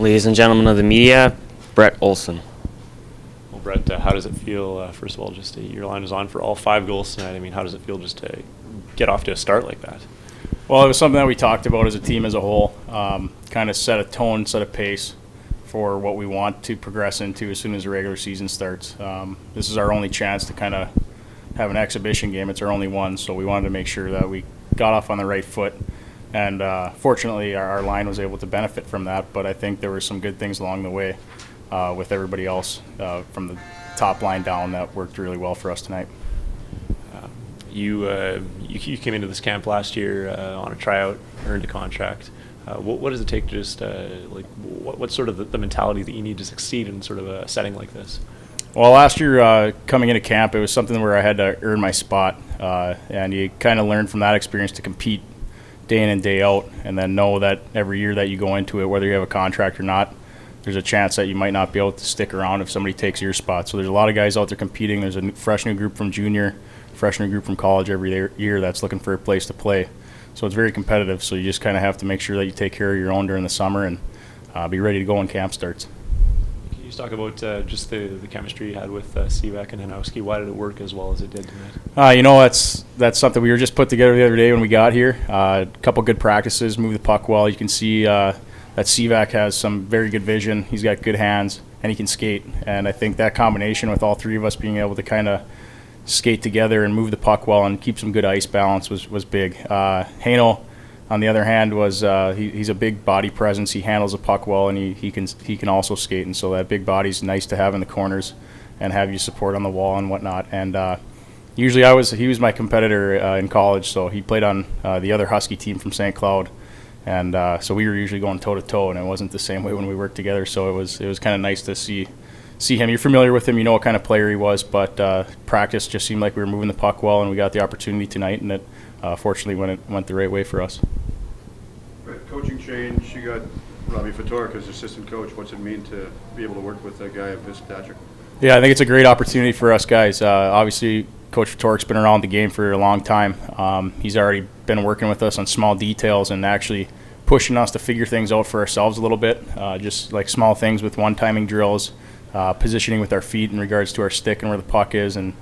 Ladies and gentlemen of the media, Brett Olson. Well, Brett, how does it feel, first of all, just your line is on for all 5 goals tonight? I mean, how does it feel just to get off to a start like that? Well, it was something that we talked about as a team as a whole, kind of set a tone, set a pace for what we want to progress into as soon as the regular season starts. This is our only chance to kind of have an exhibition game. It's our only one, so we wanted to make sure that we got off on the right foot. And fortunately, our line was able to benefit from that, but I think there were some good things along the way with everybody else from the top line down that worked really well for us tonight. You came into this camp last year on a tryout, earned a contract. What does it take to just what's sort of the mentality that you need to succeed in sort of a setting like this? Well, last year coming into camp, it was something where I had to earn my spot, and you kind of learn from that experience to compete day in and day out, and then know that every year that you go into it, whether you have a contract or not, there's a chance that you might not be able to stick around if somebody takes your spot. So there's a lot of guys out there competing. There's a fresh new group from junior, fresh new group from college every year that's looking for a place to play. So it's very competitive. So you just kind of have to make sure that you take care of your own during the summer and be ready to go when camp starts. Can you just talk about just the chemistry you had with Sivak and Hanowski? Why did it work as well as it did tonight? That's something we were just put together the other day when we got here. A couple good practices, move the puck well. You can see that Sivak has some very good vision. He's got good hands, and he can skate. And I think that combination with all three of us being able to kind of skate together and move the puck well and keep some good ice balance was big. Hano, on the other hand, was he's a big body presence. He handles the puck well, and he can also skate. And so that big body's nice to have in the corners and have you support on the wall and whatnot. And usually he was my competitor in college, so he played on the other Husky team from St. Cloud. And so we were usually going toe-to-toe, and it wasn't the same way when we worked together. So it was kind of nice to see him. You're familiar with him, you know what kind of player he was, but practice just seemed like we were moving the puck well, and we got the opportunity tonight, and it fortunately went the right way for us. Right, coaching change, you got Robbie Fedoruk as assistant coach. What's it mean to be able to work with a guy of his stature? Yeah, I think it's a great opportunity for us guys. Obviously, Coach Fedoruk's been around the game for a long time. He's already been working with us on small details and actually pushing us to figure things out for ourselves a little bit, just like small things with one-timing drills, positioning with our feet in regards to our stick and where the puck is, and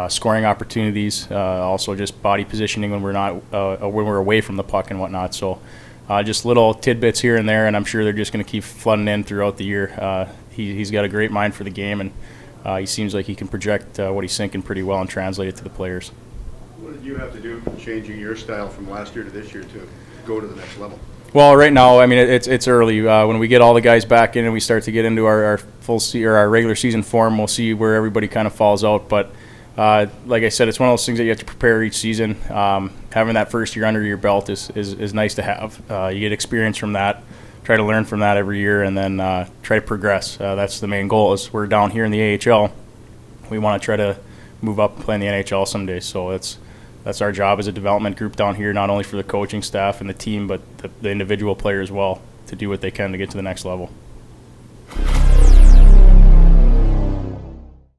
scoring opportunities. Also, just body positioning when we're away from the puck and whatnot. So, just little tidbits here and there, and I'm sure they're just going to keep flooding in throughout the year. He's got a great mind for the game, and he seems like he can project what he's thinking pretty well and translate it to the players. What did you have to do changing your style from last year to this year to go to the next level? Well, right now, I mean, it's early. When we get all the guys back in and we start to get into our regular season form, we'll see where everybody kind of falls out. But like I said, it's one of those things that you have to prepare each season. Having that first year under your belt is nice to have. You get experience from that. Try to learn from that every year, and then try to progress. That's the main goal. Is we're down here in the AHL. We want to try to move up and play in the NHL someday. So that's our job as a development group down here, not only for the coaching staff and the team, but the individual player as well, to do what they can to get to the next level.